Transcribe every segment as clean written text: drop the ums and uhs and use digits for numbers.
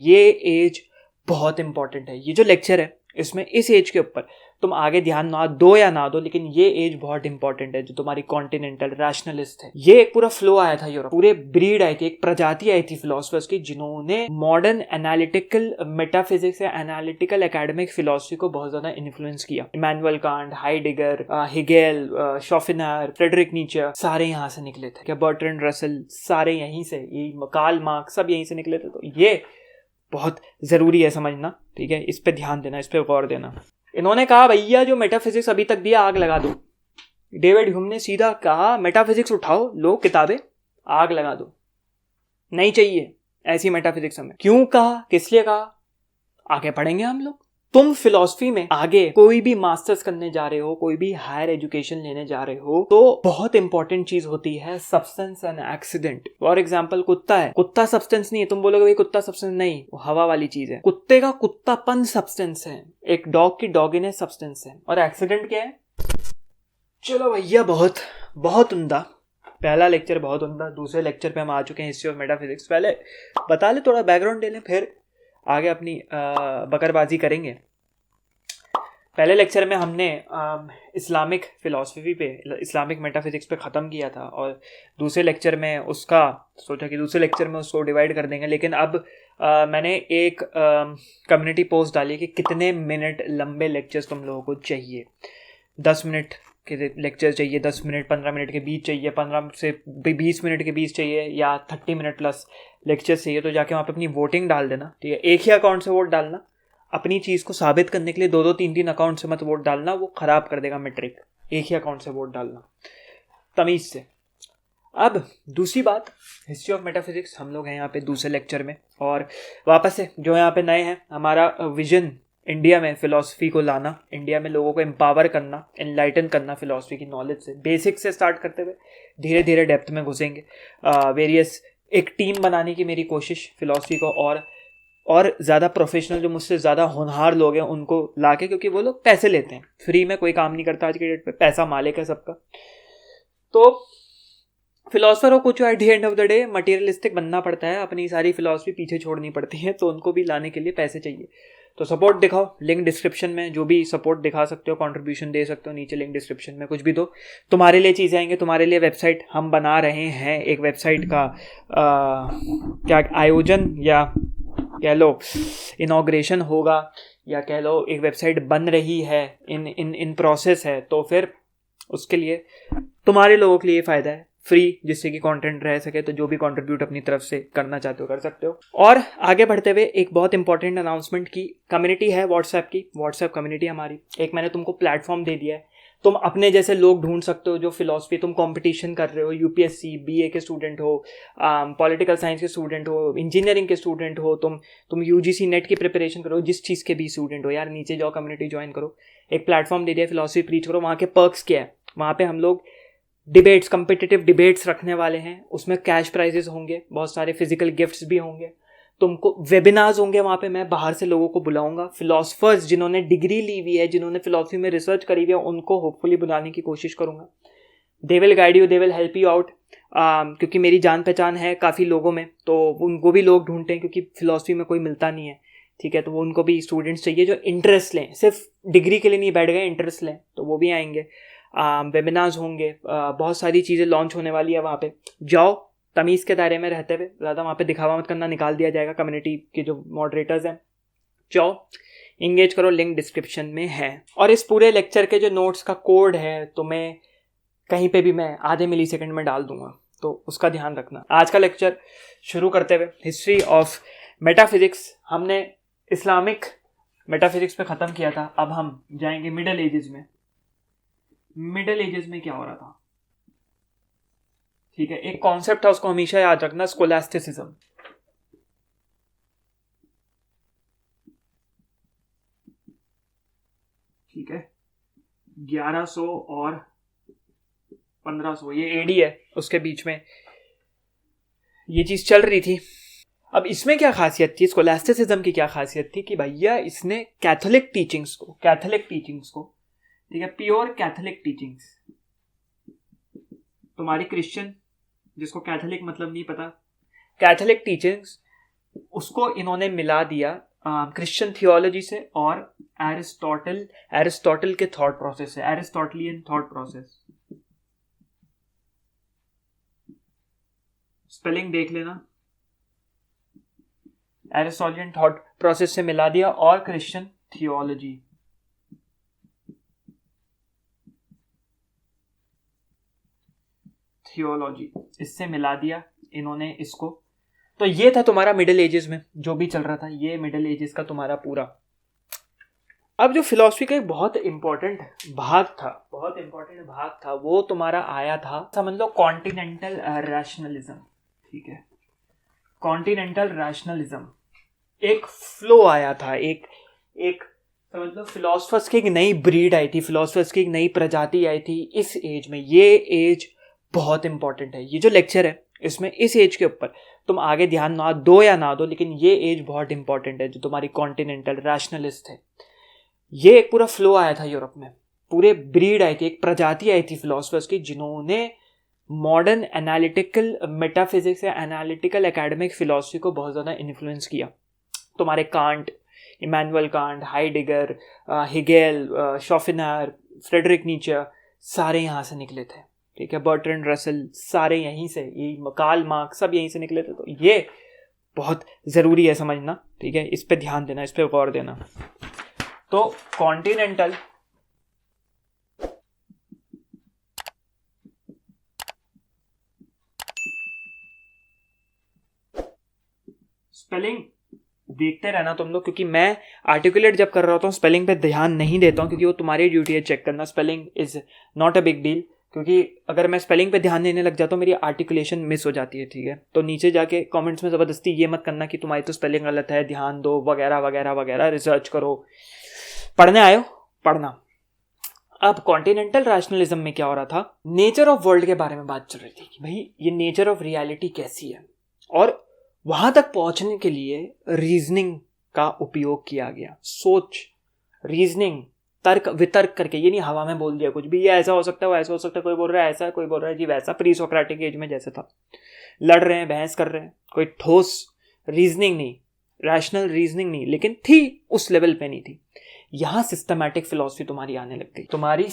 ये एज बहुत इंपॉर्टेंट है। ये जो लेक्चर है इसमें इस एज के ऊपर तुम आगे ध्यान ना दो या ना दो, लेकिन ये एज बहुत इंपॉर्टेंट है जो तुम्हारी कॉन्टिनेंटल रैशनलिस्ट है। ये एक पूरा फ्लो आया था यूरोप, पूरे ब्रीड आई थी, एक प्रजाति आई थी फिलोसफर्स की जिन्होंने मॉडर्न एनालिटिकल मेटाफिजिक्स या एनालिटिकल एकेडमिक फिलोसफी को बहुत ज्यादा इन्फ्लुएंस किया। Immanuel Kant, Heidegger, Hegel, Schopenhauer, Friedrich Nietzsche, सारे यहाँ से निकले थे। क्या बर्ट्रैंड रसल, सारे यहीं से, ये कार्ल मार्क्स सब यहीं से निकले थे। तो ये बहुत जरूरी है समझना, ठीक है, इस पे ध्यान देना, इस पे गौर देना। इन्होंने कहा भैया जो मेटाफिजिक्स अभी तक दिया आग लगा दो। डेविड ह्यूम ने सीधा कहा मेटाफिजिक्स उठाओ, लो किताबें, आग लगा दो, नहीं चाहिए ऐसी मेटाफिजिक्स हमें। क्यों कहा, किस लिए कहा, आगे पढ़ेंगे हम लोग। तुम फिलॉसफी में आगे कोई भी मास्टर्स करने जा रहे हो, कोई भी हायर एजुकेशन लेने जा रहे हो, तो बहुत इंपॉर्टेंट चीज होती है substance and accident. For example कुत्ता है, कुत्ता सब्सटेंस नहीं है। तुम बोलोगे भाई कुत्ता सब्सटेंस नहीं, वो हवा वाली चीज है। कुत्ते का कुत्तापन सब्सटेंस है, एक डॉग की डॉगिनेस सब्सटेंस है, और एक्सीडेंट क्या है। चलो भैया, बहुत बहुत उम्दा पहला लेक्चर, बहुत उम्दा। दूसरे लेक्चर पे हम आ चुके हैं, हिस्ट्री ऑफ मेटाफिजिक्स। पहले बता ले, थोड़ा बैकग्राउंड ले लें, फिर आगे अपनी बकरबाजी करेंगे। पहले लेक्चर में हमने इस्लामिक फ़िलासफ़ी पे, इस्लामिक मेटाफिजिक्स पे ख़त्म किया था, और दूसरे लेक्चर में उसका सोचा कि दूसरे लेक्चर में उसको डिवाइड कर देंगे। लेकिन अब मैंने एक कम्युनिटी पोस्ट डाली कि कितने मिनट लंबे लेक्चर्स तुम लोगों को चाहिए। 10 मिनट के लेक्चर चाहिए, 10 मिनट 15 मिनट के बीच चाहिए, 15 से 20 मिनट के बीच चाहिए, या 30 मिनट प्लस लेक्चर चाहिए। तो जाके वहाँ पे अपनी वोटिंग डाल देना, ठीक है। एक ही अकाउंट से वोट डालना, अपनी चीज़ को साबित करने के लिए 2-2 3-3 अकाउंट से मत वोट डालना, वो ख़राब कर देगा मैट्रिक। एक ही अकाउंट से वोट डालना तमीज़ से। अब दूसरी बात, हिस्ट्री ऑफ मेटाफिजिक्स हम लोग हैं यहाँ पे दूसरे लेक्चर में, और वापस से जो यहाँ पे नए हैं, हमारा विजन इंडिया में फ़िलासफ़ी को लाना, इंडिया में लोगों को एम्पावर करना, एनलाइटन करना फ़िलासफ़ी की नॉलेज से, बेसिक से स्टार्ट करते हुए धीरे धीरे डेप्थ में घुसेंगे। वेरियस एक टीम बनाने की मेरी कोशिश फ़िलासफ़ी को और ज़्यादा प्रोफेशनल, जो मुझसे ज़्यादा होनहार लोग हैं उनको लाके, क्योंकि वो लोग पैसे लेते हैं, फ्री में कोई काम नहीं करता आज की डेट पे, पैसा मालिक है सबका। तो फिलोसफर हो कुछ, at the end of the day materialistic बनना पड़ता है, अपनी सारी फिलोसफी पीछे छोड़नी पड़ती है, तो उनको भी लाने के लिए पैसे चाहिए। तो सपोर्ट दिखाओ, लिंक डिस्क्रिप्शन में, जो भी सपोर्ट दिखा सकते हो, कंट्रीब्यूशन दे सकते हो, नीचे लिंक डिस्क्रिप्शन में कुछ भी दो। तुम्हारे लिए चीज़ें आएंगे, तुम्हारे लिए वेबसाइट हम बना रहे हैं, एक वेबसाइट का क्या आयोजन या कह लो इनॉग्रेशन होगा, या कह लो एक वेबसाइट बन रही है, इन प्रोसेस है। तो फिर उसके लिए तुम्हारे लोगों के लिए फ़ायदा है, फ्री, जिससे कि कंटेंट रह सके। तो जो भी कंट्रीब्यूट अपनी तरफ से करना चाहते हो कर सकते हो। और आगे बढ़ते हुए एक बहुत इंपॉर्टेंट अनाउंसमेंट की, कम्युनिटी है व्हाट्सएप की, व्हाट्सएप कम्युनिटी हमारी, एक मैंने तुमको प्लेटफॉर्म दे दिया है। तुम अपने जैसे लोग ढूंढ सकते हो जो फिलॉसफी, तुम कंपटीशन कर रहे हो, यूपीएससी बीए के स्टूडेंट हो, पॉलिटिकल साइंस के स्टूडेंट हो, इंजीनियरिंग के स्टूडेंट हो, तुम यूजीसी नेट की प्रिपरेशन करो, जिस चीज़ के भी स्टूडेंट हो यार, नीचे जाओ, कम्युनिटी ज्वाइन करो। एक प्लेटफॉर्म दे दिया, फिलॉसफी प्रीच करो। वहाँ के पर्क्स क्या है, वहाँ पे हम लोग डिबेट्स, कम्पिटिटिव डिबेट्स रखने वाले हैं, उसमें कैश प्राइजेस होंगे, बहुत सारे फिजिकल गिफ्ट्स भी होंगे, तुमको वेबिनार्स होंगे वहाँ पे, मैं बाहर से लोगों को बुलाऊंगा, फिलोसफर्स जिन्होंने डिग्री ली हुई है, जिन्होंने फिलोसफी में रिसर्च करी हुई है, उनको होपफुली बुलाने की कोशिश करूंगा। They will guide you, they will help you out, क्योंकि मेरी जान पहचान है काफ़ी लोगों में, तो उनको भी लोग ढूंढते हैं, क्योंकि फिलोसफी में कोई मिलता नहीं है, ठीक है। तो वो उनको भी स्टूडेंट्स चाहिए जो इंटरेस्ट लें, सिर्फ डिग्री के लिए नहीं बैठ गए, इंटरेस्ट लें, तो वो भी आएंगे। वेबिनार्स होंगे, बहुत सारी चीज़ें लॉन्च होने वाली है वहाँ पे। जाओ, तमीज़ के दायरे में रहते हुए, ज़्यादा वहाँ पे दिखावा मत करना, निकाल दिया जाएगा। कम्युनिटी के जो मॉडरेटर्स हैं, जाओ इंगेज करो, लिंक डिस्क्रिप्शन में है। और इस पूरे लेक्चर के जो नोट्स का कोड है, तो मैं कहीं पे भी मैं आधे मिली सेकेंड में डाल दूंगा, तो उसका ध्यान रखना। आज का लेक्चर शुरू करते हुए, हिस्ट्री ऑफ मेटाफिजिक्स हमने इस्लामिक मेटाफिजिक्स पे ख़त्म किया था। अब हम जाएंगे मिडल एजेस में। मिडल एजेस में क्या हो रहा था, ठीक है, एक कॉन्सेप्ट था, उसको हमेशा याद रखना, स्कोलास्टिसिज्म। ठीक है, 1100 और 1500, ये एडी है, उसके बीच में ये चीज चल रही थी। अब इसमें क्या खासियत थी, स्कोलास्टिसिज्म की क्या खासियत थी, कि भैया इसने कैथोलिक टीचिंग्स को, ठीक है, प्योर कैथोलिक टीचिंग्स, तुम्हारी क्रिश्चियन, जिसको कैथोलिक मतलब नहीं पता, कैथोलिक टीचिंग्स उसको इन्होंने मिला दिया क्रिश्चियन थियोलॉजी से और एरिस्टोटल के थॉट प्रोसेस से, एरिस्टोटलियन थॉट प्रोसेस। स्पेलिंग देख लेना, एरिस्टोटलियन थॉट प्रोसेस से मिला दिया और क्रिश्चियन थियोलॉजी। इससे मिला दिया इन्होंने इसको। तो ये था तुम्हारा मिडिल एजेस में जो भी चल रहा था, ये मिडिल एजेस का तुम्हारा पूरा। अब जो फिलॉसफी का एक बहुत इंपॉर्टेंट भाग था वो तुम्हारा आया था, समझ लो, कॉन्टिनेंटल रैशनलिज्म। ठीक है, कॉन्टिनेंटल रैशनलिज्म एक फ्लो आया था, एक समझ लो फिलोसफर्स की एक नई ब्रीड आई थी, फिलोसफर्स की एक नई प्रजाति आई थी इस एज में। ये एज बहुत इंपॉर्टेंट है। ये जो लेक्चर है इसमें इस एज के ऊपर तुम आगे ध्यान ना दो या ना दो, लेकिन ये एज बहुत इंपॉर्टेंट है जो तुम्हारी कॉन्टिनेंटल रैशनलिस्ट है। ये एक पूरा फ्लो आया था यूरोप में, पूरे ब्रीड आई थी, एक प्रजाति आई थी फिलोसफर्स की जिन्होंने मॉडर्न एनालिटिकल मेटाफिजिक्स या एनालिटिकल एकेडमिक फिलोसफी को बहुत ज़्यादा इन्फ्लुएंस किया। तुम्हारे Kant, Immanuel Kant, Heidegger, Hegel, Schopenhauer, Friedrich Nietzsche, सारे यहाँ से निकले थे। ठीक है, बर्ट्रैंड रसल, सारे यहीं से, ये कार्ल मार्क्स सब यहीं से निकले थे। तो ये बहुत ज़रूरी है समझना। ठीक है, इस पे ध्यान देना, इस पे गौर देना। तो कॉन्टिनेंटल स्पेलिंग देखते रहना तुम लोग, क्योंकि मैं आर्टिकुलेट जब कर रहा होता हूँ स्पेलिंग पे ध्यान नहीं देता हूँ, क्योंकि वो तुम्हारी ड्यूटी है चेक करना। Spelling is not a big deal, क्योंकि अगर मैं स्पेलिंग पे ध्यान देने लग जाता हूँ मेरी आर्टिकुलेशन मिस हो जाती है। ठीक है, तो नीचे जाके कमेंट्स में ज़बरदस्ती ये मत करना कि तुम्हारी तो स्पेलिंग गलत है, ध्यान दो वगैरह वगैरह वगैरह, रिसर्च करो। पढ़ने आयो, पढ़ना। अब कॉन्टिनेंटल रैशनलिज्म में क्या हो रहा था, नेचर ऑफ वर्ल्ड के बारे में बात चल रही थी कि भाई ये नेचर ऑफ रियलिटी कैसी है, और वहां तक पहुंचने के लिए रीजनिंग का उपयोग किया गया। सोच, रीजनिंग, तर्क वितर्क करके, ये नहीं हवा में बोल दिया कुछ भी, ये ऐसा हो सकता है वो ऐसा हो सकता है, कोई बोल रहा है ऐसा, कोई बोल रहा है जी वैसा। प्री सोक्रेटिक एज में जैसे था, लड़ रहे हैं, बहस कर रहे हैं, कोई ठोस रीजनिंग नहीं, रैशनल रीजनिंग नहीं, लेकिन थी उस लेवल पे नहीं थी। यहाँ सिस्टमैटिक फिलॉसफी तुम्हारी आने लग गई। तुम्हारी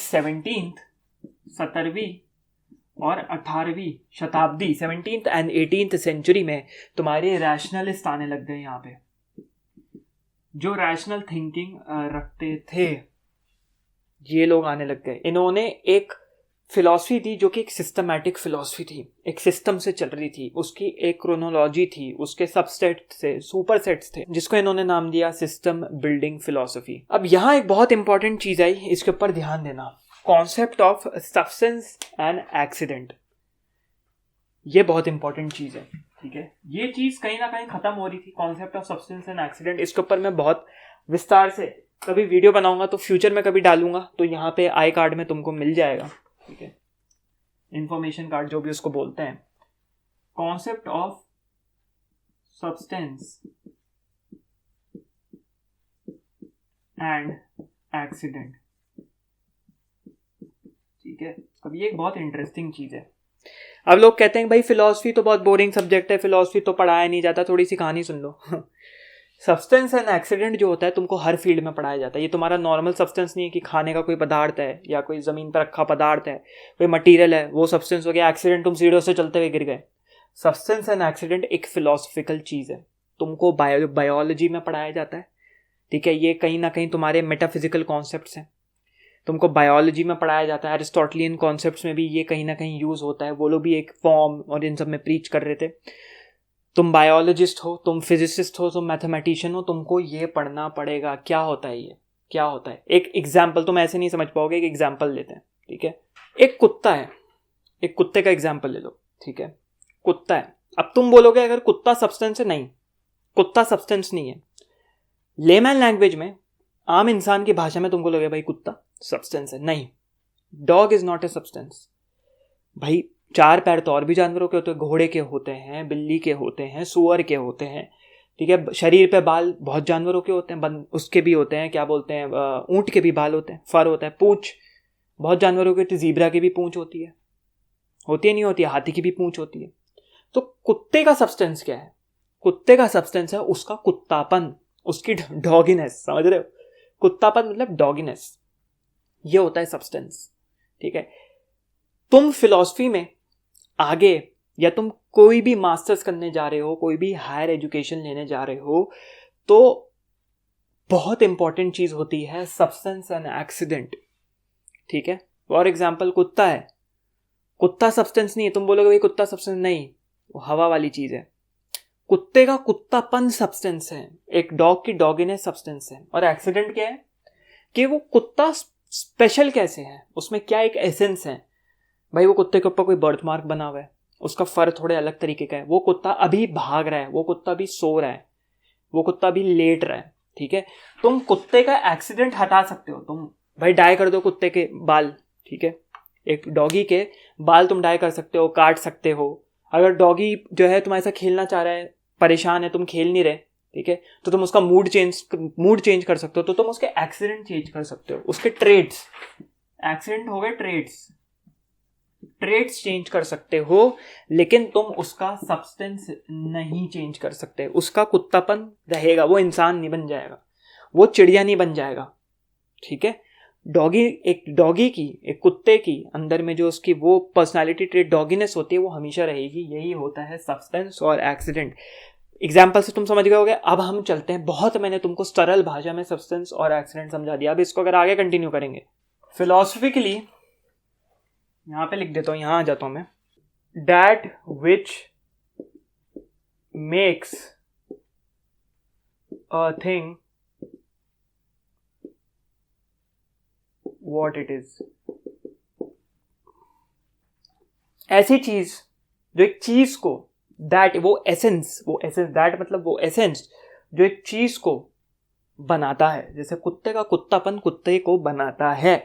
17वीं और 18वीं शताब्दी, 17th एंड 18th सेंचुरी में तुम्हारे रैशनलिस्ट आने लग गए। यहाँ पे जो रैशनल थिंकिंग रखते थे ये लोग आने लग गए। इन्होंने एक फिलॉसफी थी जो कि एक सिस्टमैटिक फिलॉसफी थी, एक सिस्टम से चल रही थी, उसकी एक क्रोनोलॉजी थी, उसके सबसेट से सुपर सेट्स थे, जिसको इन्होंने नाम दिया सिस्टम बिल्डिंग फिलॉसफी। अब यहाँ एक बहुत इंपॉर्टेंट चीज आई, इसके ऊपर ध्यान देना, concept of substance and accident. ये बहुत इंपॉर्टेंट चीज है। ठीक है, ये चीज कहीं ना कहीं खत्म हो रही थी, concept of substance and accident. इसके ऊपर मैं बहुत विस्तार से कभी वीडियो बनाऊंगा, तो फ्यूचर में कभी डालूंगा, तो यहाँ पे आई कार्ड में तुमको मिल जाएगा। ठीक है, इंफॉर्मेशन कार्ड जो भी उसको बोलते हैं। Concept of substance and accident. ठीक है, अब ये एक बहुत इंटरेस्टिंग चीज है। अब लोग कहते हैं भाई फिलॉसफी तो बहुत बोरिंग सब्जेक्ट है, फिलॉसफी तो पढ़ाया नहीं जाता, थोड़ी सी कहानी सुन लो। सब्सटेंस एंड एक्सीडेंट जो होता है तुमको हर फील्ड में पढ़ाया जाता है। ये तुम्हारा नॉर्मल सब्सटेंस नहीं है कि खाने का कोई पदार्थ है या कोई ज़मीन पर रखा पदार्थ है, कोई मटेरियल है, वो सब्सटेंस हो गया। एक्सीडेंट तुम सीढ़ियों से चलते हुए गिर गए। सब्सटेंस एंड एक्सीडेंट एक फिलोसफिकल चीज़ है, तुमको बायोलॉजी में पढ़ाया जाता है। ठीक है, ये कहीं ना कहीं तुम्हारे मेटाफिजिकल कॉन्सेप्ट्स हैं, तुमको बायोलॉजी में पढ़ाया जाता है। एरिस्टोटलियन कॉन्सेप्ट्स में भी ये कहीं ना कहीं यूज़ होता है, वो लोग भी एक फॉर्म और इन सब में प्रीच कर रहे थे। तुम बायोलॉजिस्ट हो, तुम फिजिसिस्ट हो, तुम मैथमेटिशियन हो, तुमको ये पढ़ना पड़ेगा क्या होता है, ये क्या होता है। एक एग्जाम्पल, तुम ऐसे नहीं समझ पाओगे, एक एग्जाम्पल लेते हैं। ठीक है, एक कुत्ता है, एक कुत्ते का एग्जाम्पल ले लो। ठीक है, कुत्ता है। अब तुम बोलोगे अगर कुत्ता सब्सटेंस है, नहीं, कुत्ता सब्सटेंस नहीं है। लेमैन लैंग्वेज में, आम इंसान की भाषा में तुमको लगे भाई कुत्ता सब्सटेंस है, नहीं। Dog is not a substance भाई। चार पैर तो और भी जानवरों के होते हैं, घोड़े के होते हैं, बिल्ली के होते हैं, सुअर के होते हैं। ठीक है, शरीर पे बाल बहुत जानवरों के होते हैं, उसके भी होते हैं, क्या बोलते हैं, ऊंट के भी बाल होते हैं, फर होता है। पूंछ बहुत जानवरों के होती है, ज़ीब्रा की भी पूंछ होती है नहीं होती है, हाथी की भी पूंछ होती है। तो कुत्ते का सब्सटेंस क्या है? कुत्ते का सब्सटेंस है उसका कुत्तापन, उसकी डॉगिनेस, समझ रहे हो? कुत्तापन मतलब डॉगिनेस, ये होता है सब्सटेंस, ठीक है। तुम फिलॉसफी में आगे, या तुम कोई भी मास्टर्स करने जा रहे हो, कोई भी हायर एजुकेशन लेने जा रहे हो, तो बहुत इंपॉर्टेंट चीज होती है सब्सटेंस एंड एक्सीडेंट, ठीक है। फॉर एग्जाम्पल कुत्ता है, कुत्ता सब्सटेंस नहीं है, तुम बोलोगे भाई कुत्ता सब्सटेंस नहीं, वो हवा वाली चीज है। कुत्ते का कुत्तापन सब्सटेंस है, एक डॉग की डॉगिनेस सब्सटेंस है। और एक्सीडेंट क्या है कि वो कुत्ता स्पेशल कैसे है, उसमें क्या एक एसेंस है। भाई वो कुत्ते के ऊपर कोई बर्थ मार्क बना हुआ है, उसका फर थोड़े अलग तरीके का है, वो कुत्ता अभी भाग रहा है, वो कुत्ता अभी सो रहा है, वो कुत्ता अभी लेट रहा है, ठीक है। तुम कुत्ते का एक्सीडेंट हटा सकते हो, तुम भाई डाई कर दो कुत्ते के बाल, ठीक है, एक डॉगी के बाल तुम डाई कर सकते हो, काट सकते हो। अगर डॉगी जो है तुम्हारे साथ खेलना चाह रहा है, परेशान है, तुम खेल नहीं रहे, ठीक है, तो तुम उसका मूड चेंज कर सकते हो, तो तुम उसके एक्सीडेंट चेंज कर सकते हो, उसके ट्रेड्स, एक्सीडेंट हो गए ट्रेड्स चेंज कर सकते हो, लेकिन तुम उसका सब्सटेंस नहीं चेंज कर सकते। उसका कुत्तापन रहेगा, वो इंसान नहीं बन जाएगा, वो चिड़िया नहीं बन जाएगा, ठीक है। एक कुत्ते की अंदर में जो उसकी वो पर्सनालिटी ट्रेट डॉगीनेस होती है, वो हमेशा रहेगी। यही होता है सब्सटेंस और एक्सीडेंट। एग्जाम्पल से तुम समझ गए होगे। अब हम चलते हैं, बहुत मैंने तुमको सरल भाषा में सब्सटेंस और एक्सीडेंट समझा दिया, अब इसको अगर आगे कंटिन्यू करेंगे फिलोसफिकली, यहां पे लिख देता हूं, यहां आ जाता हूं मैं। That which makes a thing what it is, ऐसी चीज जो एक चीज को, दैट वो एसेंस दैट मतलब वो एसेंस जो एक चीज को बनाता है। जैसे कुत्ते का कुत्तापन कुत्ते को बनाता है,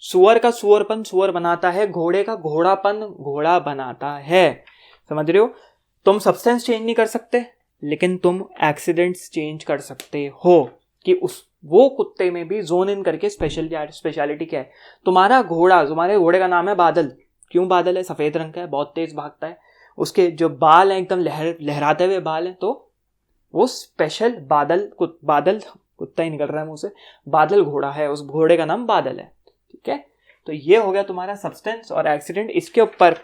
सुअर का सुअरपन सुअर बनाता है, घोड़े का घोड़ापन घोड़ा बनाता है। समझ रहे हो? तुम सब्सटेंस चेंज नहीं कर सकते, लेकिन तुम एक्सीडेंट्स चेंज कर सकते हो कि उस वो कुत्ते में भी जोन इन करके स्पेशलिटी क्या है। तुम्हारे घोड़े का नाम है बादल। क्यों बादल है? सफेद रंग का है, बहुत तेज भागता है, उसके जो बाल हैं एकदम लहराते हुए बाल हैं, तो वो स्पेशल बादल कुत्ता ही निकल रहा है मुंह से, बादल घोड़ा है, उस घोड़े का नाम बादल है, ठीक है। तो ये हो गया तुम्हारा सब्सटेंस और एक्सीडेंट। इसके ऊपर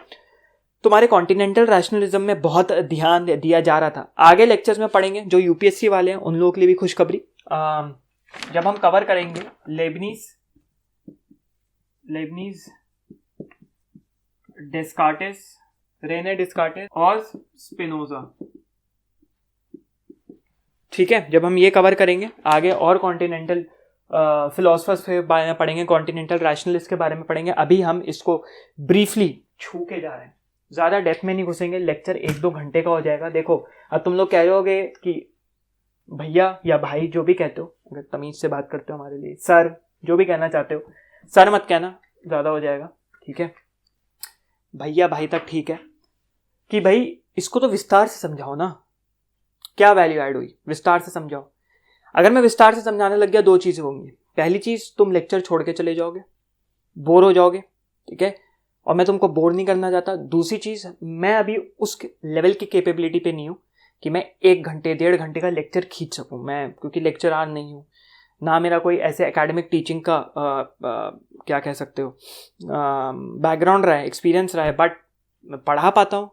तुम्हारे कॉन्टिनेंटल रैशनलिज्म में बहुत ध्यान दिया जा रहा था। आगे लेक्चर्स में पढ़ेंगे, जो यूपीएससी वाले हैं उन लोगों के लिए भी खुशखबरी, जब हम कवर करेंगे लेबनीज डेस्कार्टेस, रेने डेस्कार्टेस और स्पिनोजा, ठीक है। जब हम ये कवर करेंगे आगे, और कॉन्टिनेंटल फिलोसफर्स के बारे में पढ़ेंगे, कॉन्टिनेंटल रैशनलिस्ट के बारे में पढ़ेंगे। अभी हम इसको ब्रीफली छू के जा रहे हैं, ज़्यादा डेप्थ में नहीं घुसेंगे, लेक्चर 1-2 घंटे का हो जाएगा। देखो अब तुम लोग कह रहे होगे कि भैया या भाई जो भी कहते हो, अगर तमीज से बात करते हो हमारे लिए, सर जो भी कहना चाहते हो, सर मत कहना, ज़्यादा हो जाएगा, ठीक है। भैया भाई तक ठीक है, कि भाई इसको तो विस्तार से समझाओ ना, क्या वैल्यू ऐड हुई, विस्तार से समझाओ। अगर मैं विस्तार से समझाने लग गया, 2 चीज़ें होंगी। पहली चीज़, तुम लेक्चर छोड़ के चले जाओगे, बोर हो जाओगे, ठीक है, और मैं तुमको बोर नहीं करना चाहता। दूसरी चीज़, मैं अभी उस लेवल की कैपेबिलिटी पे नहीं हूँ कि मैं 1 घंटे 1.5 घंटे का लेक्चर खींच सकूँ, मैं क्योंकि लेक्चरार नहीं हूँ, ना मेरा कोई ऐसे एकेडमिक टीचिंग का क्या कह सकते हो बैकग्राउंड रहा है, एक्सपीरियंस रहा है, बट मैं पढ़ा पाता हूँ,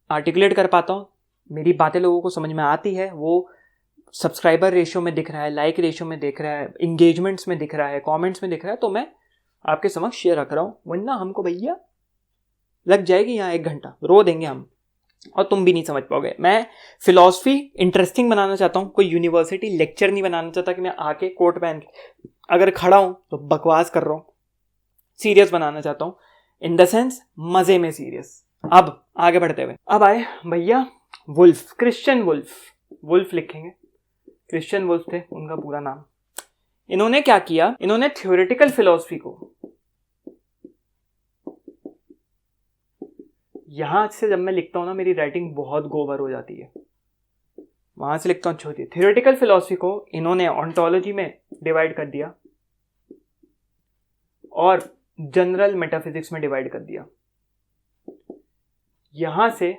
आर्टिकुलेट कर पाता हूँ, मेरी बातें लोगों को समझ में आती है, वो सब्सक्राइबर रेशियो में दिख रहा है, लाइक रेशियो में दिख रहा है, इंगेजमेंट्स में दिख रहा है, कमेंट्स में दिख रहा है, तो मैं आपके समक्ष शेयर रख रहा हूँ। वरना हमको भैया लग जाएगी यहाँ 1 घंटा, रो देंगे हम, और तुम भी नहीं समझ पाओगे। मैं फिलॉसफी इंटरेस्टिंग बनाना चाहता हूँ, कोई यूनिवर्सिटी लेक्चर नहीं बनाना चाहता कि मैं आके कोट पहन के अगर खड़ा हूँ तो बकवास कर रहा हूँ, सीरियस बनाना चाहता हूँ, इन द सेंस मजे में सीरियस। अब आगे बढ़ते हुए, अब आए भैया वुल्फ, क्रिश्चियन वुल्फ लिखेंगे, क्रिश्चियन वुल्फ थे उनका पूरा नाम। इन्होंने क्या किया, इन्होंने थ्योरेटिकल फिलॉसफी को, यहां से जब मैं लिखता हूं ना, मेरी राइटिंग बहुत गोबर हो जाती है, वहां से लिखता हूं छोटी। थ्योरेटिकल फिलॉसफी को इन्होंने ऑन्टोलॉजी में डिवाइड कर दिया और जनरल मेटाफिजिक्स में डिवाइड कर दिया। यहां से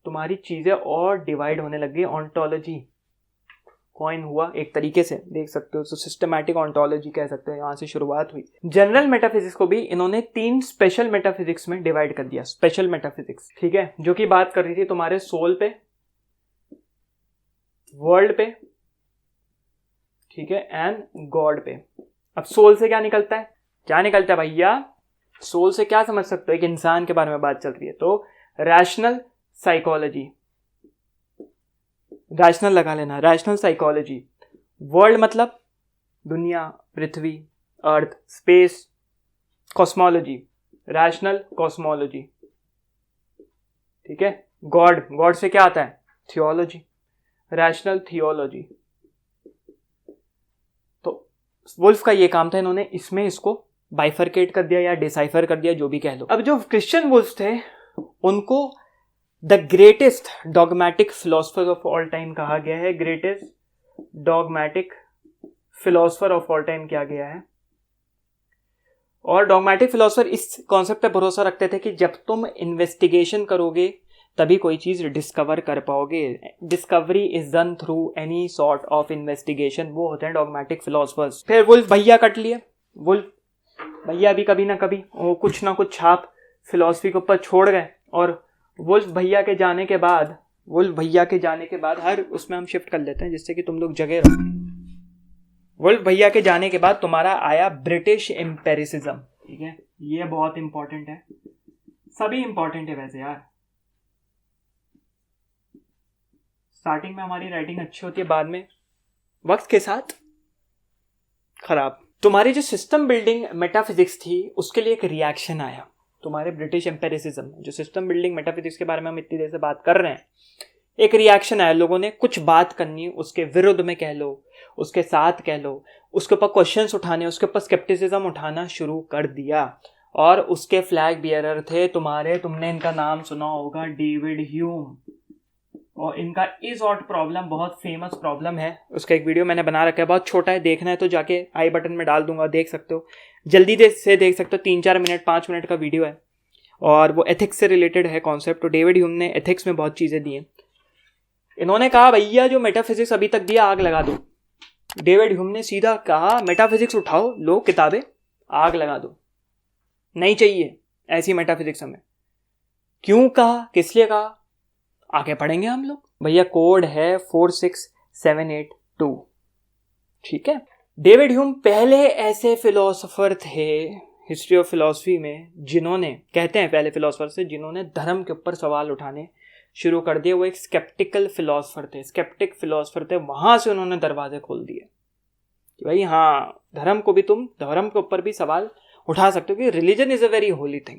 तुम्हारी चीजें और डिवाइड होने लग गई। ऑन्टोलॉजी कॉइन हुआ एक तरीके से, देख सकते हो। तो सिस्टमैटिक ऑन्टोलॉजी कह सकते हो, यहाँ से शुरुआत हुई। जनरल मेटाफिजिक्स को भी इन्होंने 3 स्पेशल मेटाफिजिक्स में डिवाइड कर दिया। स्पेशल मेटाफिजिक्स, ठीक है, जो कि बात कर रही थी तुम्हारे सोल पे, वर्ल्ड पे, ठीक है, एंड गॉड पे। अब सोल से क्या निकलता है, क्या निकलता है भैया? सोल से क्या समझ सकते हो? एक इंसान के बारे में बात चल रही है, तो रैशनल साइकोलॉजी, रैशनल लगा लेना, रैशनल साइकोलॉजी। वर्ल्ड मतलब दुनिया, पृथ्वी, अर्थ, स्पेस, कॉस्मोलॉजी, रैशनल कॉस्मोलॉजी, ठीक है। गॉड, गॉड से क्या आता है? Theology, rational theology. तो वुल्फ का ये काम था, इन्होंने इसमें इसको बाइफरकेट कर दिया या डिसाइफर कर दिया, जो भी कह लो। अब जो क्रिश्चियन वुल्फ थे उनको the greatest dogmatic philosopher of all time कहा गया है। Greatest dogmatic philosopher of all time किया गया है। और डॉगमैटिक फिलोसफर इस कॉन्सेप्ट पे भरोसा रखते थे कि जब तुम इन्वेस्टिगेशन करोगे तभी कोई चीज डिस्कवर कर पाओगे। Discovery is done through any sort of investigation, वो होते हैं डॉगमैटिक फिलोसफर्स। फिर वुल्फ भैया कट लिए। वुल्फ भैया भी कभी ना कभी वो कुछ ना कुछ छाप फिलोसफी के ऊपर छोड़ गए। और वुल्फ भैया के जाने के बाद, हर उसमें हम शिफ्ट कर लेते हैं जिससे कि तुम लोग जगह रहो। वुल्फ भैया के जाने के बाद तुम्हारा आया ब्रिटिश एम्पेरिसिज्म, ठीक है। ये बहुत इंपॉर्टेंट है, सभी इंपॉर्टेंट है वैसे यार। स्टार्टिंग में हमारी राइटिंग अच्छी होती है, बाद में वक्त के साथ खराब। तुम्हारी जो सिस्टम बिल्डिंग मेटाफिजिक्स थी उसके लिए एक रिएक्शन आया। तुम्हारे ब्रिटिश एम्पेरिसिज्म, जो सिस्टम बिल्डिंग मेटाफिजिक्स के बारे में हम इतनी देर से बात कर रहे हैं, एक रिएक्शन आया। लोगों ने कुछ बात करनी, उसके विरुद्ध में कह लो, उसके साथ कह लो, उसके ऊपर क्वेश्चंस उठाने, उसके ऊपर स्केप्टिसिज्म उठाना शुरू कर दिया। और उसके फ्लैग बियरर थे तुमने इनका नाम सुना होगा, डेविड ह्यूम। और इनका इज ऑट प्रॉब्लम बहुत फेमस प्रॉब्लम है, उसका एक वीडियो मैंने बना रखा है, बहुत छोटा है, देखना है तो जाके आई बटन में डाल दूंगा, देख सकते हो, जल्दी से देख सकते हो। 3-4 मिनट 5 मिनट का वीडियो है और वो एथिक्स से रिलेटेड है कॉन्सेप्ट। तो डेविड ह्यूम ने एथिक्स में बहुत चीज़ें दी हैं। इन्होंने कहा भैया जो मेटाफिजिक्स अभी तक दिया आग लगा दो। डेविड ह्यूम ने सीधा कहा मेटाफिजिक्स उठाओ, लो किताबें, आग लगा दो, नहीं चाहिए ऐसी मेटाफिजिक्स हमें। क्यों कहा, किस लिए कहा, आगे पढ़ेंगे हम लोग। भैया कोड है 46782, ठीक है। डेविड ह्यूम पहले ऐसे फिलोसोफर थे हिस्ट्री ऑफ फिलोसफी में जिन्होंने, कहते हैं पहले फिलोसोफर से जिन्होंने धर्म के ऊपर सवाल उठाने शुरू कर दिए। वो एक स्केप्टिकल फिलोसोफर थे, स्केप्टिक फिलोसोफर थे। वहां से उन्होंने दरवाजे खोल दिए कि भाई हाँ, धर्म के ऊपर भी सवाल उठा सकते हो कि religion is a very Holi thing.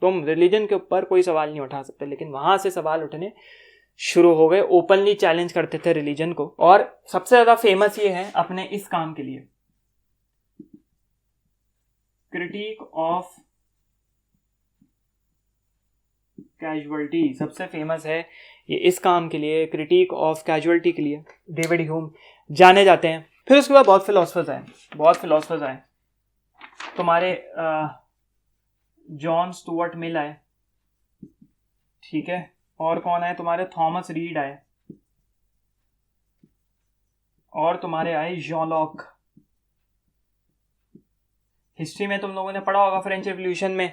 तुम रिलीजन के ऊपर कोई सवाल नहीं उठा सकते, लेकिन वहां से सवाल उठने शुरू हो गए। ओपनली चैलेंज करते थे रिलीजन को। और सबसे ज्यादा फेमस ये है अपने इस काम के लिए, क्रिटिक ऑफ कैजुअलिटी, सबसे फेमस है ये इस काम के लिए, क्रिटिक ऑफ कैजुअलिटी के लिए डेविड ह्यूम जाने जाते हैं। फिर उसके बाद बहुत फिलोसफर्स आए। तुम्हारे जॉन स्टुअर्ट मिल आए, ठीक है। और कौन आए तुम्हारे, थॉमस रीड आए, और तुम्हारे आए जॉन लॉक। हिस्ट्री में तुम लोगों ने पढ़ा होगा, फ्रेंच रेवोल्यूशन में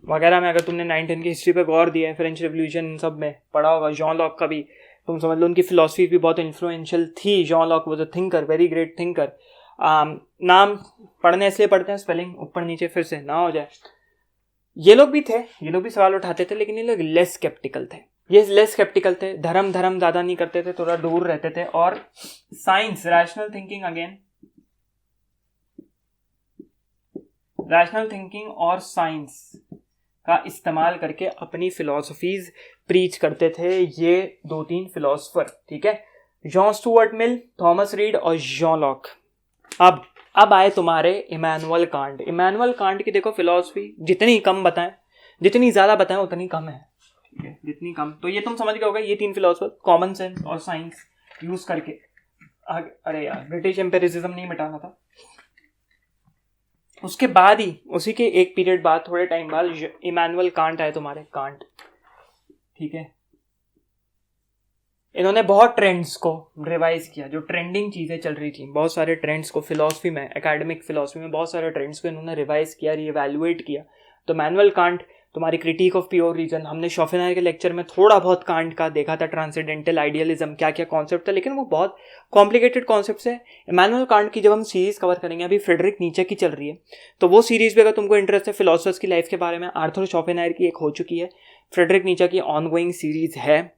वगैरह में, अगर तुमने 9-10 की हिस्ट्री पे गौर दिया है, फ्रेंच रेवोल्यूशन सब में पढ़ा होगा। जॉन लॉक का भी तुम समझ लो, उनकी फिलॉसफी भी बहुत इन्फ्लुएंशियल थी। John Locke was a thinker, very great thinker. नाम पढ़ने इसलिए पढ़ते हैं, स्पेलिंग ऊपर नीचे फिर से ना हो जाए। ये लोग भी सवाल उठाते थे, लेकिन ये लोग लेस स्केप्टिकल थे। धर्म ज़्यादा नहीं करते थे, थोड़ा दूर रहते थे। और साइंस, रैशनल थिंकिंग और साइंस का इस्तेमाल करके अपनी फिलॉसफीज प्रीच करते थे ये 2-3 फिलोसोफर, ठीक है। John Stuart Mill, Thomas read और जॉन लॉक। अब आए तुम्हारे इमैनुअल कांट की देखो फिलॉसफी, जितनी ज़्यादा बताएं उतनी कम है, ठीक है, जितनी कम। तो ये तुम समझ गए होगा, ये 3 फिलोसफर कॉमन सेंस और साइंस यूज करके। अरे यार, ब्रिटिश एम्पेरिसिज्म नहीं मिटाना था। उसके बाद ही, उसी के एक पीरियड बाद, थोड़े टाइम बाद इमैनुअल कांट आए तुम्हारे, कांट, ठीक है। इन्होंने बहुत ट्रेंड्स को रिवाइज किया, जो ट्रेंडिंग चीज़ें चल रही थी, बहुत सारे ट्रेंड्स को फिलॉसफी में, एकेडमिक फिलॉसफी में बहुत सारे ट्रेंड्स को इन्होंने रिवाइज किया, रीवैल्यूएट किया। तो इमैनुअल कांट, तुम्हारी क्रिटिक ऑफ प्योर रीजन, हमने शॉपेनहायर के लेक्चर में थोड़ा बहुत कांट का देखा था, ट्रांसेंडेंटल आइडियलिज्म क्या क्या कॉन्सेप्ट था, लेकिन वो बहुत कॉम्प्लिकेटेड कॉन्सेप्ट्स है। इमैनुअल कांट की जब हम सीरीज कवर करेंगे, अभी फ्रेडरिक नीचे की चल रही है, तो वो सीरीज भी अगर तुमको इंटरेस्ट है फिलोसफर्स की लाइफ के बारे में, आर्थर शॉपेनहायर की एक हो चुकी है, फ्रेडरिक नीचे की ऑनगोइंग सीरीज है।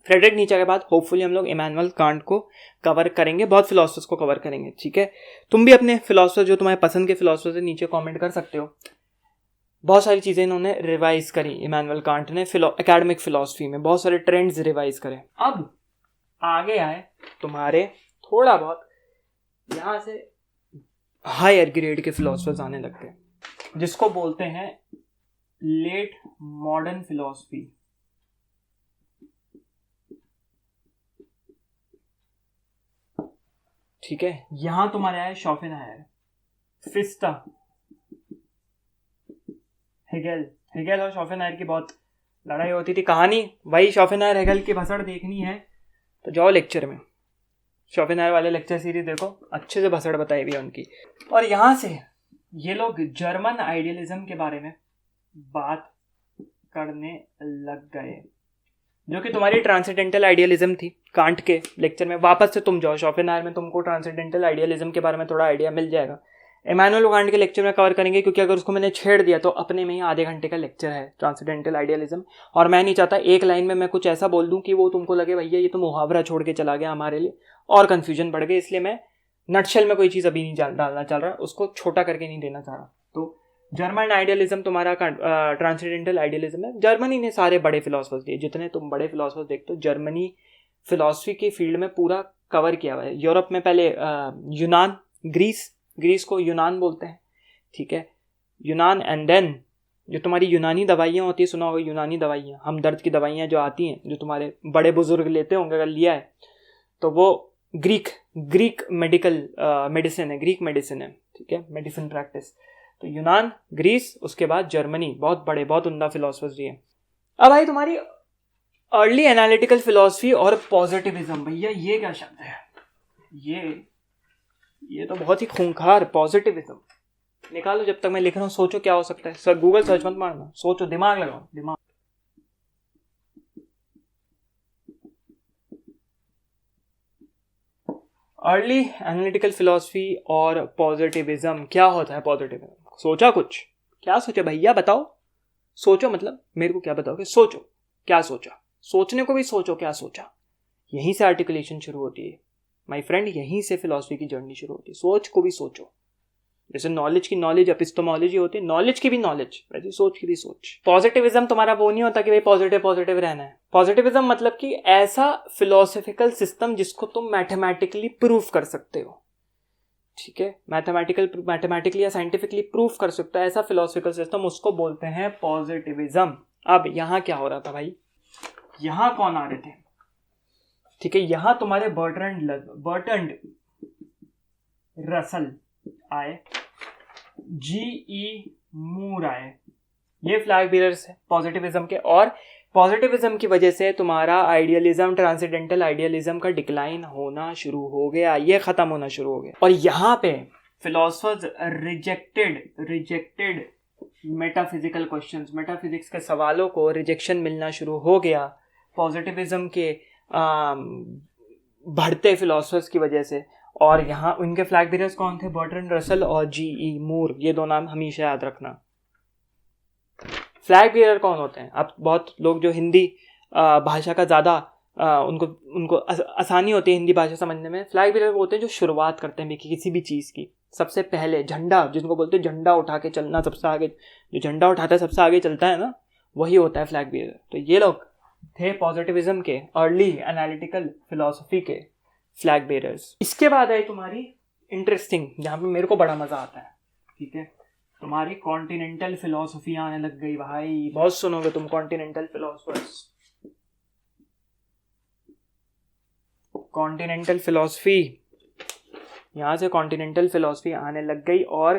फ्रेडरिक नीचे के बाद होपफुली हम लोग इमैनुअल कांट को कवर करेंगे, बहुत फिलोसफर्स को कवर करेंगे, ठीक है। तुम भी अपने फिलोसफर जो तुम्हारे पसंद के फिलोसफर से नीचे कमेंट कर सकते हो। बहुत सारी चीज़ें इन्होंने रिवाइज करी इमैनुअल कांट ने, एकेडमिक फिलोसफी में बहुत सारे ट्रेंड्स रिवाइज करे। अब आगे आए तुम्हारे थोड़ा बहुत यहाँ से हायर ग्रेड के फिलोसफर्स आने लगते हैं, जिसको बोलते हैं लेट मॉडर्न फिलोसफी। ठीक है, यहां तुम्हारे आए शॉपेनहायर, फिस्टा, हेगेल और शॉपेनहायर की बहुत लड़ाई होती थी। कहानी वही, शॉपेनहायर हेगेल की भसड़ देखनी है तो जाओ लेक्चर में, शॉपेनहायर वाले लेक्चर सीरीज देखो, अच्छे से भसड़ बताई हुई है उनकी। और यहाँ से ये लोग जर्मन आइडियलिज्म के बारे में बात करने लग गए, जो कि तुम्हारी ट्रांसेंडेंटल आइडियलिज्म थी। कांट के लेक्चर में वापस से तुम जाओ, शॉपेनहायर में तुमको ट्रांसेंडेंटल आइडियलिज्म के बारे में थोड़ा आइडिया मिल जाएगा। इमैनुअल कांट के लेक्चर में कवर करेंगे, क्योंकि अगर उसको मैंने छेड़ दिया तो अपने में ही आधे घंटे का लेक्चर है ट्रांसेंडेंटल आइडियलिज्म, और मैं नहीं चाहता एक लाइन में मैं कुछ ऐसा बोल दूं कि वो तुमको लगे भैया ये तो मुहावरा छोड़ के चला गया हमारे लिए, और कन्फ्यूजन बढ़ गई। इसलिए मैं नटशेल में कोई चीज़ अभी नहीं डालना चाह रहा, उसको छोटा करके नहीं देना चाह रहा। तो जर्मन आइडियलिज्म तुम्हारा ट्रांसेंडेंटल आइडियलिज्म है। जर्मनी ने सारे बड़े फिलोसफर्स दिए, जितने तुम बड़े फिलोसफर्स देखते हो जर्मनी फिलोसफी के फील्ड में पूरा कवर किया हुआ है। यूरोप में पहले यूनान, ग्रीस को यूनान बोलते हैं, ठीक है, यूनान। एंड देन जो तुम्हारी यूनानी दवाइयाँ होती है, सुना होगा यूनानी दवाइयाँ, हम दर्द की दवाइयाँ जो आती हैं, जो तुम्हारे बड़े बुजुर्ग लेते होंगे, अगर लिया है तो वो ग्रीक मेडिसिन है, ठीक है, मेडिसिन प्रैक्टिस। तो यूनान, ग्रीस, उसके बाद जर्मनी, बहुत बड़े बहुत उम्दा फिलोसफर्स दिए। अब आई तुम्हारी अर्ली एनालिटिकल फिलोसफी और पॉजिटिविज्म। भैया ये क्या शब्द है, ये तो बहुत ही खूंखार, पॉजिटिविज्म निकालो। जब तक मैं लिख रहा हूँ सोचो क्या हो सकता है। सर गूगल सर्च मत मारना, सोचो, दिमाग लगाओ, दिमाग। अर्ली एनालिटिकल फिलोसफी और पॉजिटिविज्म, क्या होता है पॉजिटिविज्म? सोचा कुछ? क्या सोचा भैया, बताओ। सोचो मतलब मेरे को क्या बताओगे? सोचो, क्या सोचा? सोचने को भी सोचो, क्या सोचा। यहीं से आर्टिकुलेशन शुरू होती है माय फ्रेंड, यहीं से फिलॉसफी की जर्नी शुरू होती है। सोच को भी सोचो, जैसे नॉलेज की नॉलेज एपिस्टोमोलॉजी होती है, नॉलेज की भी नॉलेज, वैसे सोच की भी सोच। पॉजिटिविज्म तुम्हारा वो नहीं होता कि भाई पॉजिटिव रहना है। पॉजिटिविज्म मतलब कि ऐसा फिलोसफिकल सिस्टम जिसको तुम मैथमेटिकली प्रूफ कर सकते हो, ठीक है, मैथमेटिकली या साइंटिफिकली प्रूफ कर सकता है, ऐसा फिलोसफिकल सिस्टम, उसको बोलते हैं पॉजिटिविज्म। अब यहाँ क्या हो रहा था भाई, यहाँ कौन आ रहे थे? ठीक है, यहाँ तुम्हारे बर्ट्रैंड रसल आए, G.E. मूर आए, ये फ्लैग बीयरर्स है पॉजिटिविज्म के। और पॉजिटिविज्म की वजह से तुम्हारा आइडियलिज्म, ट्रांसेंडेंटल आइडियलिज्म का डिक्लाइन होना शुरू हो गया, ये खत्म होना शुरू हो गया। और यहाँ पे philosophers rejected metaphysical questions, metaphysics के सवालों को रिजेक्शन मिलना शुरू हो गया पॉजिटिविज्म के बढ़ते फिलोसफर्स की वजह से। और यहाँ उनके फ्लैग बीयरर्स कौन थे? बर्ट्रैंड रसल और G.E. मूर, ये दो नाम हमेशा याद रखना। फ्लैग बीयरर कौन होते हैं? अब बहुत लोग जो हिंदी भाषा का ज़्यादा उनको आसानी होती है हिंदी भाषा समझने में, फ्लैग बीयरर वो होते हैं जो शुरुआत करते हैं किसी भी चीज़ की। सबसे पहले झंडा, जिनको बोलते हैं झंडा उठा के चलना, सबसे आगे जो झंडा उठाता है सबसे आगे चलता है ना, वही होता है फ्लैग बीयरर। तो ये लोग थे पॉजिटिविज्म के, अर्ली एनालिटिकल फिलोसफी के फ्लैग बेरर्स। इसके बाद आई तुम्हारी इंटरेस्टिंग, जहाँ पे मेरे को बड़ा मजा आता है, ठीक है, तुम्हारी कॉन्टिनेंटल फिलोसफी आने लग गई भाई। बहुत सुनोगे तुम कॉन्टिनेंटल फिलोसफर्स, कॉन्टिनेंटल फिलोसफी, यहाँ से कॉन्टिनेंटल फिलोसफी आने लग गई। और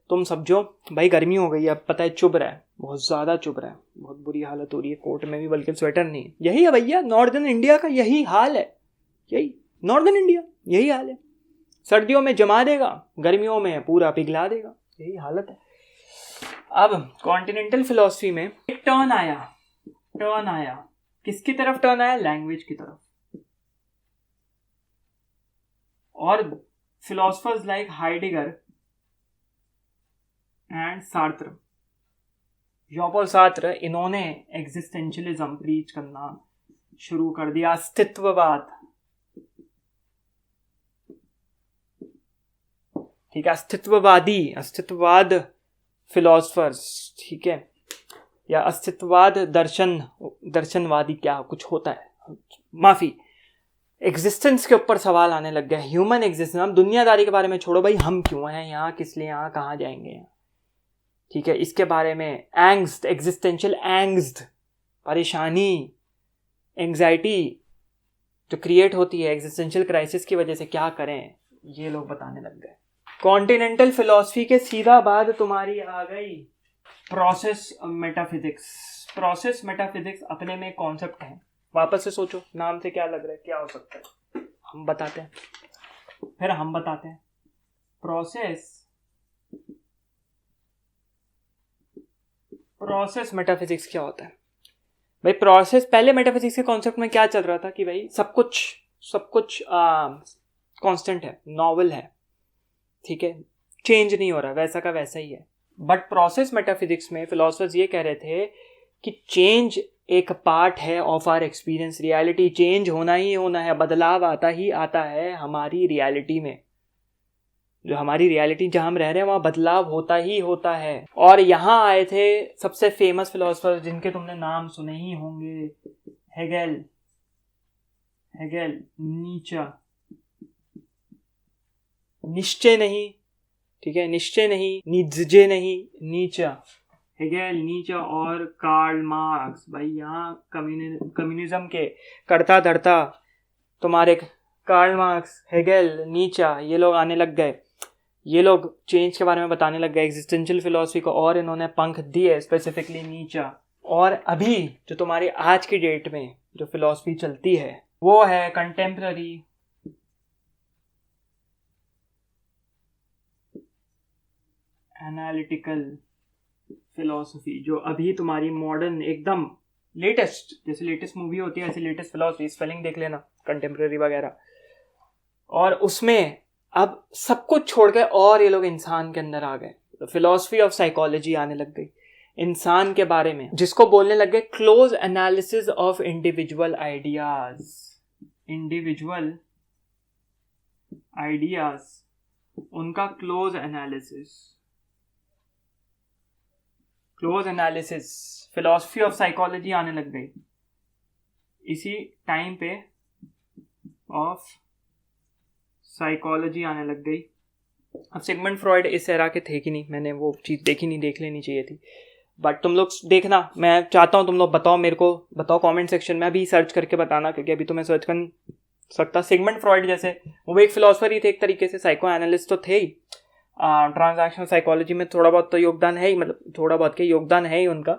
तुम समझो भाई गर्मी हो गई है, अब पता है चुभ रहा है, बहुत ज़्यादा चुभ रहा है, बहुत बुरी हालत हो रही है कोट में भी, बल्कि स्वेटर नहीं है। यही है भैया नॉर्दर्न इंडिया का, यही हाल है, यही नॉर्दर्न इंडिया यही हाल है। सर्दियों में जमा देगा, गर्मियों में पूरा पिघला देगा, यही हालत है। अब कॉन्टिनेंटल फिलॉसफी में एक टर्न आया, किसकी तरफ टर्न आया? लैंग्वेज की तरफ। और philosophers like Heidegger and Sartre, John Paul Sartre, इन्होंने एग्जिस्टेंशियलिज्म प्रीच करना शुरू कर दिया, अस्तित्ववाद। ठीक है, अस्तित्ववाद फिलोसफर्स, ठीक है, या अस्तित्ववाद दर्शनवादी, क्या कुछ होता है, माफी, एग्जिस्टेंस के ऊपर सवाल आने लग गया, ह्यूमन एग्जिस्टेंस। हम दुनियादारी के बारे में छोड़ो भाई, हम क्यों हैं यहाँ, किस लिए यहाँ, कहाँ जाएंगे यहाँ, ठीक है, इसके बारे में एंग्स्ट, एग्जिस्टेंशियल एंग्स्ट, परेशानी, एंग्जाइटी जो क्रिएट होती है एग्जिस्टेंशियल क्राइसिस की वजह से, क्या करें, ये लोग बताने लग गए। कॉन्टिनेंटल फिलॉसफी के सीधा बाद तुम्हारी आ गई प्रोसेस मेटाफिजिक्स। प्रोसेस मेटाफिजिक्स अपने में कॉन्सेप्ट है, वापस से सोचो नाम से क्या लग रहा है, क्या हो सकता है, हम बताते हैं। प्रोसेस मेटाफिजिक्स क्या होता है भाई? प्रोसेस, पहले मेटाफिजिक्स के कॉन्सेप्ट में क्या चल रहा था कि भाई सब कुछ कांस्टेंट है, नॉवल है, ठीक है, चेंज नहीं हो रहा, वैसा का वैसा ही है। बट प्रोसेस मेटाफिजिक्स में फिलोसफर्स ये कह रहे थे कि चेंज एक पार्ट है of our experience, reality change होना ही होना है, बदलाव आता ही आता है हमारी रियलिटी में, जो हमारी रियलिटी जहां हम रह रहे हैं वहां बदलाव होता ही होता है। और यहाँ आए थे सबसे फेमस फिलोसफर जिनके तुमने नाम सुने ही होंगे, हेगेल, नीचे, निश्चय नहीं, ठीक है, निश्चय नहीं, निज्जे नहीं, नीचा, हेगेल, नीचा और कार्ल मार्क्स। भाई यहाँ कम्युनिज्म के करता धरता तुम्हारे कार्ल मार्क्स, हेगेल, नीचा, ये लोग आने लग गए, ये लोग चेंज के बारे में बताने लग गए, एग्जिस्टेंशियल फिलॉसफी को और इन्होंने पंख दिए, स्पेसिफिकली नीचा। और अभी जो तुम्हारी आज की डेट में जो फिलॉसफी चलती है वो है कंटेम्पररी एनालिटिकल फिलॉसफी, जो अभी तुम्हारी मॉडर्न एकदम लेटेस्ट, जैसे लेटेस्ट मूवी होती है ऐसे लेटेस्ट फिलॉसफी, स्पेलिंग देख लेना, कंटेम्पररी वगैरह। और उसमें अब सब कुछ छोड़ के और ये लोग इंसान के अंदर आ गए, तो फिलॉसफी ऑफ साइकोलॉजी आने लग गई, इंसान के बारे में, जिसको बोलने लग गए close analysis of individual ideas, उनका close analysis, philosophy of psychology आने लग गई इसी टाइम पे, ऑफ साइकोलॉजी आने लग गई। अब सिगमंड फ्रॉइड इस एरा के थे कि नहीं, मैंने वो चीज़ देखी नहीं, देख लेनी चाहिए थी, बट तुम लोग देखना, मैं चाहता हूँ तुम लोग बताओ, मेरे को बताओ कमेंट सेक्शन में, अभी सर्च करके बताना, क्योंकि अभी तो मैं सर्च कर नहीं सकता। सिगमंड फ्रॉइड जैसे वो एक फिलोसफर ही थे एक तरीके से, साइको एनालिस्ट तो थे ही, ट्रांजैक्शनल साइकोलॉजी में थोड़ा बहुत तो योगदान है ही, मतलब थोड़ा बहुत के योगदान है ही उनका।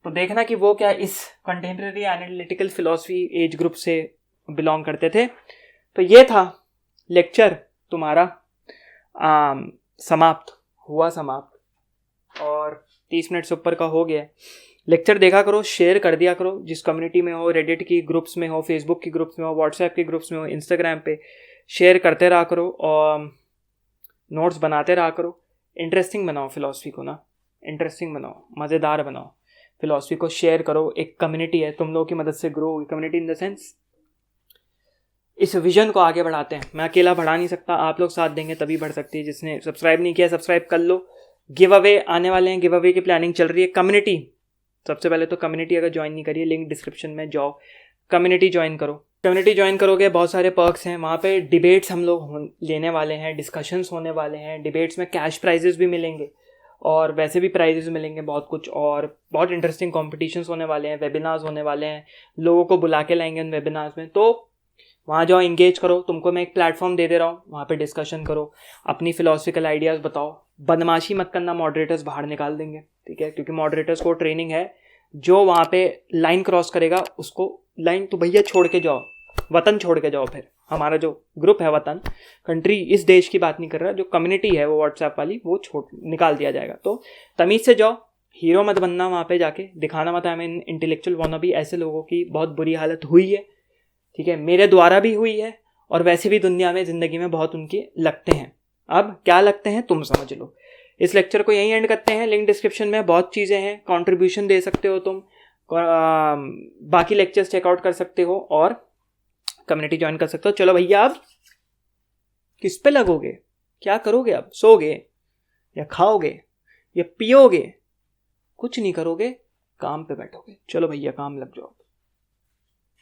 तो देखना कि वो क्या इस contemporary analytical philosophy age group से बिलोंग करते थे। तो ये था लेक्चर तुम्हारा समाप्त हुआ, और 30 मिनट से ऊपर का हो गया। लेक्चर देखा करो, शेयर कर दिया करो, जिस कम्युनिटी में हो, रेडिट की ग्रुप्स में हो, फेसबुक की ग्रुप्स में हो, व्हाट्सएप की ग्रुप्स में हो, इंस्टाग्राम पे शेयर करते रहा करो और नोट्स बनाते रहा करो। इंटरेस्टिंग बनाओ फिलॉसफी को ना, इंटरेस्टिंग बनाओ, मज़ेदार बनाओ फिलॉसफी को, शेयर करो। एक कम्युनिटी है, तुम लोगों की मदद से ग्रो होगी कम्युनिटी, इन द सेंस इस विजन को आगे बढ़ाते हैं। मैं अकेला बढ़ा नहीं सकता, आप लोग साथ देंगे तभी बढ़ सकती है। जिसने सब्सक्राइब नहीं किया सब्सक्राइब कर लो। गिव अवे आने वाले हैं, गिव अवे की प्लानिंग चल रही है। कम्युनिटी, सबसे पहले तो कम्युनिटी अगर ज्वाइन नहीं करिए, लिंक डिस्क्रिप्शन में जाओ, कम्युनिटी ज्वाइन करो। कम्युनिटी ज्वाइन करोगे बहुत सारे पर्क्स हैं वहाँ पे, डिबेट्स हम लोग लेने वाले हैं, डिस्कशंस होने वाले हैं, डिबेट्स में कैश प्राइजेस भी मिलेंगे और वैसे भी प्राइजेस मिलेंगे बहुत कुछ, और बहुत इंटरेस्टिंग कॉम्पिटिशन्स होने वाले हैं, वेबिनार्स होने वाले हैं, लोगों को बुला के लाएंगे उन वेबिनार्स में। तो वहाँ जाओ, इंगेज करो। तुमको मैं एक प्लेटफॉर्म दे रहा हूँ, वहाँ पे डिस्कशन करो, अपनी फिलोसफिकल आइडियाज़ बताओ, बदमाशी मत करना, मॉडरेटर्स बाहर निकाल देंगे, ठीक है, क्योंकि मॉडरेटर्स को ट्रेनिंग है, जो वहाँ पे लाइन क्रॉस करेगा उसको लाइन तो भैया छोड़ के जाओ, वतन छोड़ के जाओ। फिर हमारा जो ग्रुप है वतन, कंट्री, इस देश की बात नहीं कर रहा, जो कम्युनिटी है वो व्हाट्सएप वाली, वो छोड़ निकाल दिया जाएगा। तो तमीज़ से जाओ, हीरो मत बनना, वहाँ पे जाके दिखाना मत हमें इंटेलेक्चुअल वानबी। ऐसे लोगों की बहुत बुरी हालत हुई है, ठीक है, मेरे द्वारा भी हुई है, और वैसे भी दुनिया में, ज़िंदगी में बहुत उनके लगते हैं। अब क्या लगते हैं तुम समझ लो। इस लेक्चर को यहीं एंड करते हैं। लिंक डिस्क्रिप्शन में बहुत चीज़ें हैं, कंट्रीब्यूशन दे सकते हो तुम, बाकी लेक्चर्स चेकआउट कर सकते हो और कम्युनिटी ज्वाइन कर सकते हो। चलो भैया, अब किस पे लगोगे, क्या करोगे? अब सोओगे या खाओगे या पियोगे? कुछ नहीं करोगे, काम पे बैठोगे। चलो भैया, काम लग जाओ।